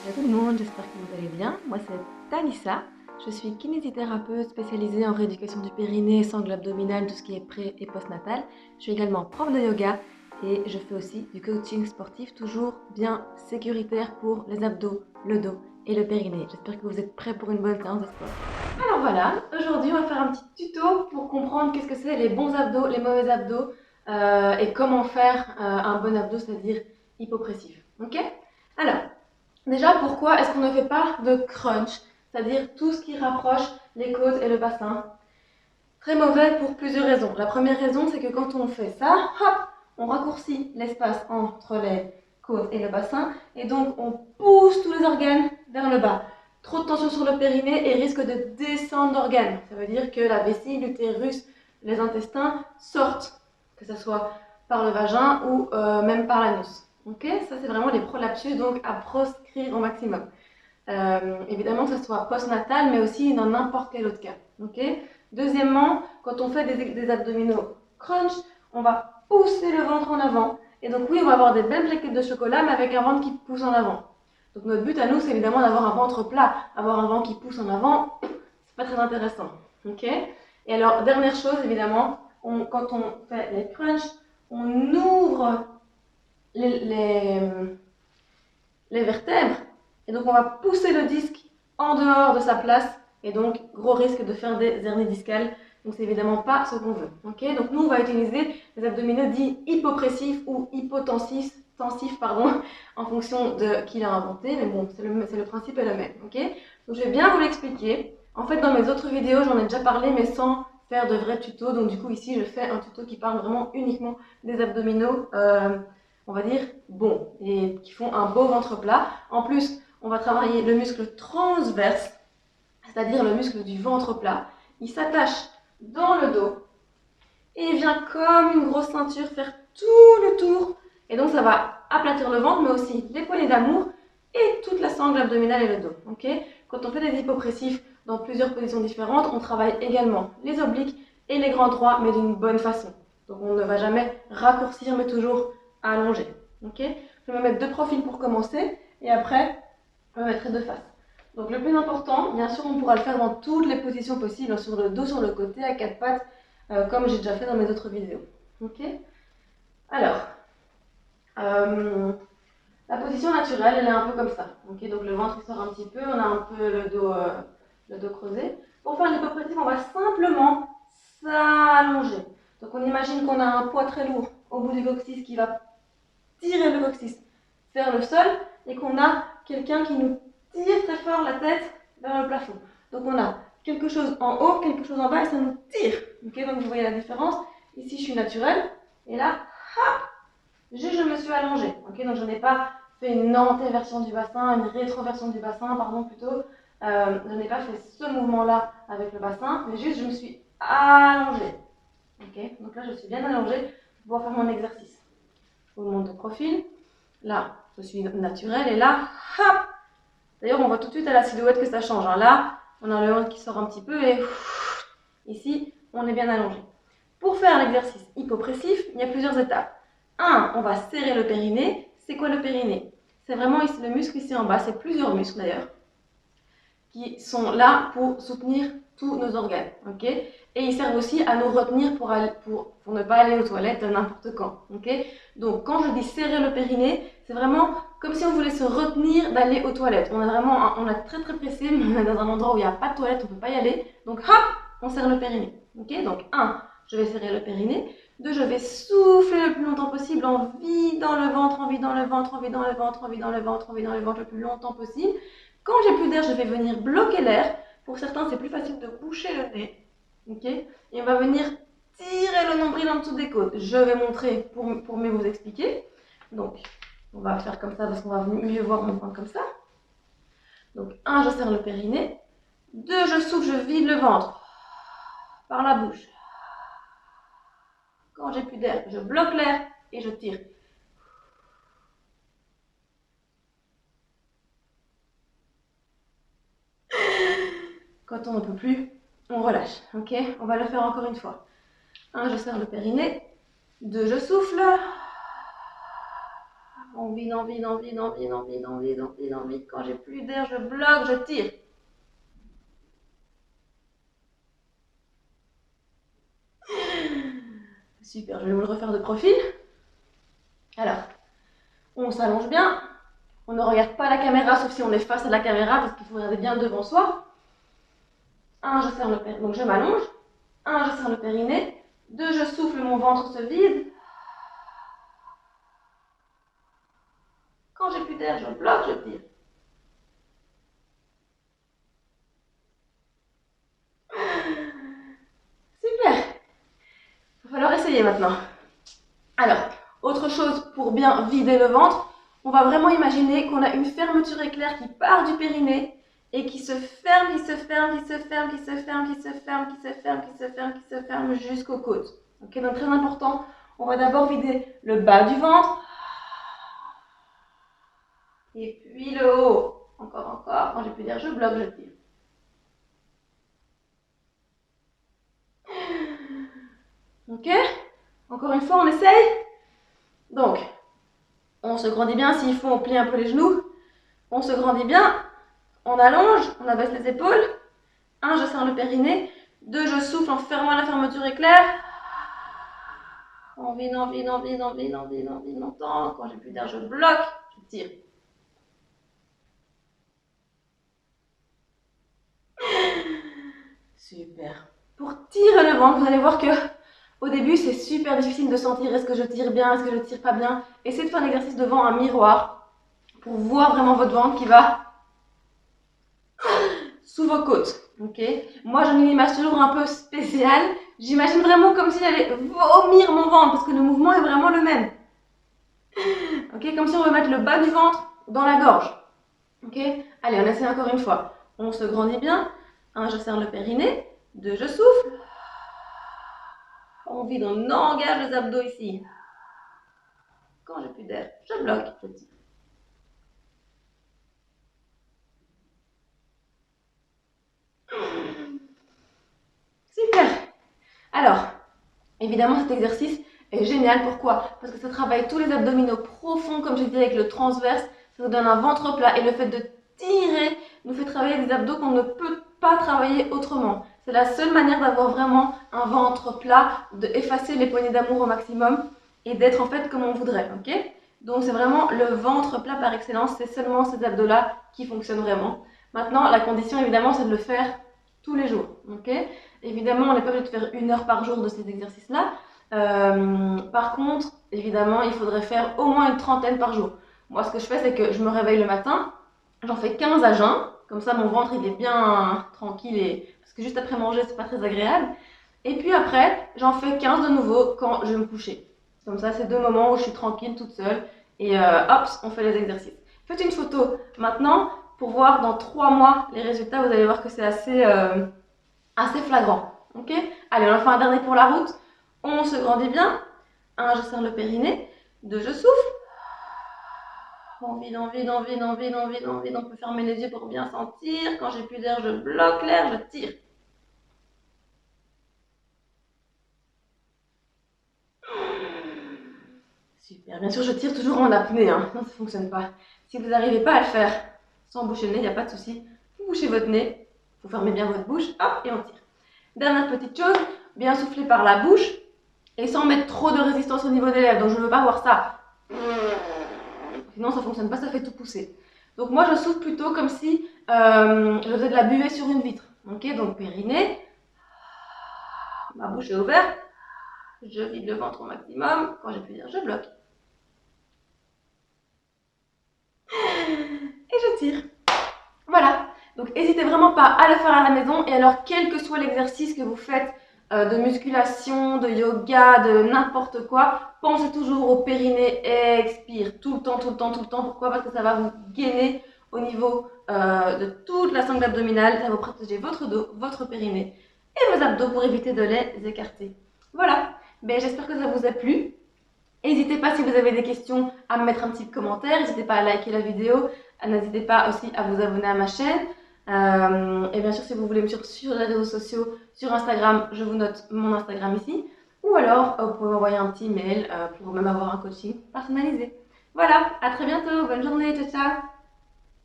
Bonjour tout le monde, j'espère que vous allez bien. Moi c'est Tanissa, je suis kinésithérapeute spécialisée en rééducation du périnée, sangle abdominale, tout ce qui est pré et postnatal. Je suis également prof de yoga et je fais aussi du coaching sportif, toujours bien sécuritaire pour les abdos, le dos et le périnée. J'espère que vous êtes prêts pour une bonne séance de sport. Alors voilà, aujourd'hui on va faire un petit tuto pour comprendre qu'est-ce que c'est les bons abdos, les mauvais abdos et comment faire un bon abdo, c'est-à-dire hypopressif. Ok? Alors, déjà, pourquoi est-ce qu'on ne fait pas de crunch, c'est-à-dire tout ce qui rapproche les côtes et le bassin? Très mauvais pour plusieurs raisons. La première raison, c'est que quand on fait ça, hop, on raccourcit l'espace entre les côtes et le bassin, et donc on pousse tous les organes vers le bas. Trop de tension sur le périnée et risque de descendre d'organes. Ça veut dire que la vessie, l'utérus, les intestins sortent, que ce soit par le vagin ou même par l'anus. Ok, ça c'est vraiment les prolapsus, donc à proscrire au maximum. Évidemment que ce soit postnatal, mais aussi dans n'importe quel autre cas. Ok. Deuxièmement, quand on fait des abdominaux crunch, on va pousser le ventre en avant. Et donc oui, on va avoir des belles plaquettes de chocolat, mais avec un ventre qui pousse en avant. Donc notre but à nous, c'est évidemment d'avoir un ventre plat. Avoir un ventre qui pousse en avant, c'est pas très intéressant. Ok. Et alors, dernière chose, évidemment, quand on fait les crunch, on ouvre les, les vertèbres. Et donc on va pousser le disque en dehors de sa place. Et donc, gros risque de faire des hernies discales. Donc c'est évidemment pas ce qu'on veut. Okay, donc nous, on va utiliser les abdominaux dits hypopressifs ou hypotensifs, en fonction de qui l'a inventé. Mais bon, le principe est le même. Okay, donc je vais bien vous l'expliquer. En fait, dans mes autres vidéos, j'en ai déjà parlé, mais sans faire de vrais tutos. Donc du coup, ici, je fais un tuto qui parle vraiment uniquement des abdominaux, on va dire, bons, et qui font un beau ventre plat. En plus, on va travailler le muscle transverse, c'est-à-dire le muscle du ventre plat. Il s'attache dans le dos et il vient comme une grosse ceinture faire tout le tour. Et donc ça va aplatir le ventre, mais aussi les poignées d'amour et toute la sangle abdominale et le dos. Okay, quand on fait des hypopressifs dans plusieurs positions différentes, on travaille également les obliques et les grands droits, mais d'une bonne façon. Donc on ne va jamais raccourcir, mais toujours allonger. Okay, je vais me mettre deux profils pour commencer et après je me mettrai deux faces. Donc le plus important, bien sûr, on pourra le faire dans toutes les positions possibles, sur le dos, sur le côté, à quatre pattes, comme j'ai déjà fait dans mes autres vidéos. Ok. Alors, la position naturelle, elle est un peu comme ça. Ok, donc le ventre il sort un petit peu, on a un peu le dos creusé. Pour faire l'hypopressif, on va simplement s'allonger. Donc on imagine qu'on a un poids très lourd au bout du coccyx qui va tirer le coccyx vers le sol et qu'on a quelqu'un qui nous tire très fort la tête vers le plafond. Donc on a quelque chose en haut, quelque chose en bas et ça nous tire. Okay, donc vous voyez la différence. Ici je suis naturelle et là, hop, je me suis allongée. Okay, donc je n'ai pas fait une antéversion du bassin, une rétroversion du bassin, pardon plutôt. Je n'ai pas fait ce mouvement-là avec le bassin, mais juste je me suis allongée. Okay, donc là je suis bien allongée pour pouvoir faire mon exercice. Je vous montre de profil. Là, je suis naturelle et là, hop. D'ailleurs, on voit tout de suite à la silhouette que ça change. Là, on a le ventre qui sort un petit peu et ici, on est bien allongé. Pour faire l'exercice hypopressif, il y a plusieurs étapes. 1, on va serrer le périnée. C'est quoi le périnée? C'est vraiment ici, le muscle ici en bas, c'est plusieurs muscles d'ailleurs, qui sont là pour soutenir tous nos organes. Okay, et ils servent aussi à nous retenir pour ne pas aller aux toilettes n'importe quand. Okay, donc quand je dis serrer le périnée, c'est vraiment comme si on voulait se retenir d'aller aux toilettes. On est très très pressé, mais on est dans un endroit où il n'y a pas de toilette, on ne peut pas y aller. Donc hop, on serre le périnée. Okay, donc 1, je vais serrer le périnée. 2, je vais souffler le plus longtemps possible en vidant le ventre, en vidant le ventre, en vidant le ventre, en vidant le ventre, en vidant le ventre le plus longtemps possible. Quand j'ai plus d'air, je vais venir bloquer l'air. Pour certains, c'est plus facile de boucher le nez. Okay, et on va venir tirer le nombril en dessous des côtes. Je vais montrer pour mieux vous expliquer. Donc, on va faire comme ça parce qu'on va mieux voir mon ventre comme ça. Donc, 1, je serre le périnée. 2, je souffle, je vide le ventre par la bouche. Quand j'ai plus d'air, je bloque l'air et je tire. Quand on ne peut plus, on relâche. Ok, on va le faire encore une fois. 1, je serre le périnée. 2, je souffle. On On vide, on vide, on vide, on vide, on vide, on vide, on vide, on vide. Quand j'ai plus d'air, je bloque, je tire. Super, je vais vous le refaire de profil. Alors, on s'allonge bien. On ne regarde pas la caméra, sauf si on est face à la caméra, parce qu'il faut regarder bien devant soi. 1, je serre le périnée, donc je m'allonge. 1, je serre le périnée. 2, je souffle, mon ventre se vide. Quand j'ai plus d'air, je bloque, je tire. Super. Il va falloir essayer maintenant. Alors, autre chose pour bien vider le ventre, on va vraiment imaginer qu'on a une fermeture éclair qui part du périnée et qui se ferme, qui se ferme, qui se ferme, qui se ferme, qui se ferme, qui se ferme, qui se ferme, qui se ferme jusqu'aux côtes. Ok, donc très important, on va d'abord vider le bas du ventre et puis le haut. Encore, encore. Quand j'ai plus d'air, je bloque, je tire. Ok, encore une fois, on essaye. Donc, on se grandit bien, s'il faut, on plie un peu les genoux. On se grandit bien, on allonge, on abaisse les épaules. 1, je serre le périnée. 2, je souffle en fermant la fermeture éclair. On vide, on vide, on vide, on vide, on vide, on vide longtemps. Quand j'ai plus d'air, je bloque, je tire. Super. Pour tirer le ventre, vous allez voir que au début, c'est super difficile de sentir est-ce que je tire bien, est-ce que je tire pas bien. Essayez de faire l'exercice devant un miroir pour voir vraiment votre ventre qui va sous vos côtes. Ok. Moi, j'en ai une image toujours un peu spéciale. J'imagine vraiment comme si j'allais vomir mon ventre parce que le mouvement est vraiment le même. Ok, comme si on veut mettre le bas du ventre dans la gorge. Ok. Allez, on essaie encore une fois. On se grandit bien. 1, je serre le périnée. 2, je souffle. On vide, on engage les abdos ici. Quand j'ai plus d'air, je bloque, je tire. Super. Alors, évidemment, cet exercice est génial. Pourquoi? Parce que ça travaille tous les abdominaux profonds, comme j'ai dit avec le transverse. Ça nous donne un ventre plat et le fait de tirer nous fait travailler des abdos qu'on ne peut pas travailler autrement. C'est la seule manière d'avoir vraiment un ventre plat, d'effacer les poignées d'amour au maximum et d'être en fait comme on voudrait. Ok? Donc c'est vraiment le ventre plat par excellence. C'est seulement ces abdos-là qui fonctionnent vraiment. Maintenant, la condition évidemment, c'est de le faire tous les jours. Ok? Évidemment, on n'est pas obligé de faire 1 heure par jour de ces exercices-là. Par contre, évidemment, il faudrait faire au moins une trentaine par jour. Moi, ce que je fais, c'est que je me réveille le matin, j'en fais 15 à jeun, comme ça mon ventre il est bien tranquille, parce que juste après manger, c'est pas très agréable. Et puis après, j'en fais 15 de nouveau quand je vais me coucher. Comme ça, c'est 2 moments où je suis tranquille, toute seule, et hop, on fait les exercices. Faites une photo maintenant pour voir dans 3 mois les résultats, vous allez voir que c'est assez flagrant. Ok? Allez, on en fait un dernier pour la route. On se grandit bien. 1, je serre le périnée. 2, je souffle. On vide, on vide, on vide, on vide, on vide, on vide. On peut fermer les yeux pour bien sentir. Quand j'ai plus d'air, je bloque l'air, je tire. Super. Bien sûr, je tire toujours en apnée, hein. Non, ça ne fonctionne pas. Si vous n'arrivez pas à le faire sans boucher le nez, il n'y a pas de souci. Vous bouchez votre nez, vous fermez bien votre bouche, hop, et on tire. Dernière petite chose, bien souffler par la bouche et sans mettre trop de résistance au niveau des lèvres. Donc je ne veux pas voir ça. Sinon ça ne fonctionne pas, ça fait tout pousser. Donc moi je souffle plutôt comme si je faisais de la buée sur une vitre. Ok, donc périnée, ma bouche est ouverte, je vide le ventre au maximum. Quand j'ai plus d'air, je bloque. Et je tire. Voilà. Donc n'hésitez vraiment pas à le faire à la maison. Et alors quel que soit l'exercice que vous faites, de musculation, de yoga, de n'importe quoi, pensez toujours au périnée, expire tout le temps, tout le temps, tout le temps. Pourquoi? Parce que ça va vous gainer au niveau de toute la sangle abdominale, ça va vous protéger votre dos, votre périnée et vos abdos pour éviter de les écarter. Voilà, ben, j'espère que ça vous a plu. N'hésitez pas si vous avez des questions à me mettre un petit commentaire, n'hésitez pas à liker la vidéo, n'hésitez pas aussi à vous abonner à ma chaîne. Et bien sûr, si vous voulez me suivre sur les réseaux sociaux, sur Instagram, je vous note mon Instagram ici. Ou alors, vous pouvez m'envoyer un petit mail pour même avoir un coaching personnalisé. Voilà, à très bientôt, bonne journée, ciao ciao!